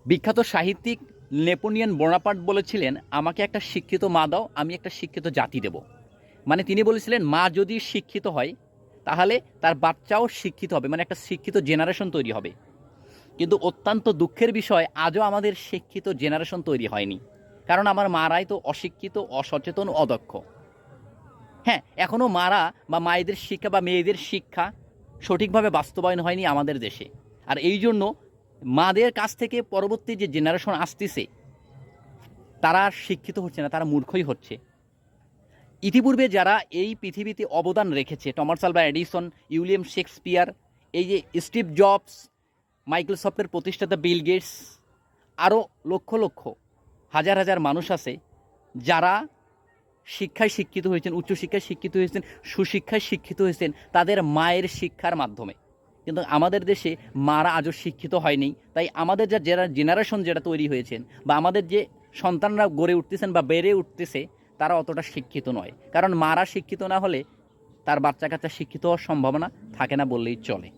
বিখ্যাত সাহিত্যিক Napoleon Bonaparte বলেছিলেন, আমাকে একটা শিক্ষিত মা দাও, আমি একটা শিক্ষিত জাতি দেব। মানে তিনি বলেছিলেন মা যদি শিক্ষিত হয় তাহলে তার বাচ্চাও শিক্ষিত হবে, মানে একটা শিক্ষিত জেনারেশন তৈরি হবে। কিন্তু অত্যন্ত দুঃখের বিষয়, আজও আমাদের শিক্ষিত জেনারেশন তৈরি হয়নি, কারণ আমার মারাই তো অশিক্ষিত, অসচেতন, অদক্ষ। হ্যাঁ, এখনও মারা বা মায়েদের শিক্ষা বা মেয়েদের শিক্ষা সঠিকভাবে বাস্তবায়ন হয়নি আমাদের দেশে। আর এই জন্য মাদের কাছ থেকে পরবর্তী যে জেনারেশন আসতেছে তারা আর শিক্ষিত হচ্ছে না, তারা মূর্খই হচ্ছে। ইতিপূর্বে যারা এই পৃথিবীতে অবদান রেখেছে, Thomas Alva Edison, William Shakespeare, এই যে স্টিভ জবস, মাইক্রোসফটের প্রতিষ্ঠাতা বিল গেটস, আরও লক্ষ লক্ষ হাজার হাজার মানুষ আছে যারা শিক্ষায় শিক্ষিত হয়েছেন, উচ্চশিক্ষায় শিক্ষিত হয়েছেন, সুশিক্ষায় শিক্ষিত হয়েছেন তাদের মায়ের শিক্ষার মাধ্যমে। কিন্তু আমাদের দেশে মারা আজও শিক্ষিত হয়নি। তাই আমাদের যারা জেনারেশন যেটা তৈরি হয়েছেন বা আমাদের যে সন্তানরা গড়ে উঠতেছেন বা বেড়ে উঠতেছে তারা অতটা শিক্ষিত নয়, কারণ মারা শিক্ষিত না হলে তার বাচ্চা কাচ্চা শিক্ষিত হওয়ার সম্ভাবনা থাকে না বললেই চলে।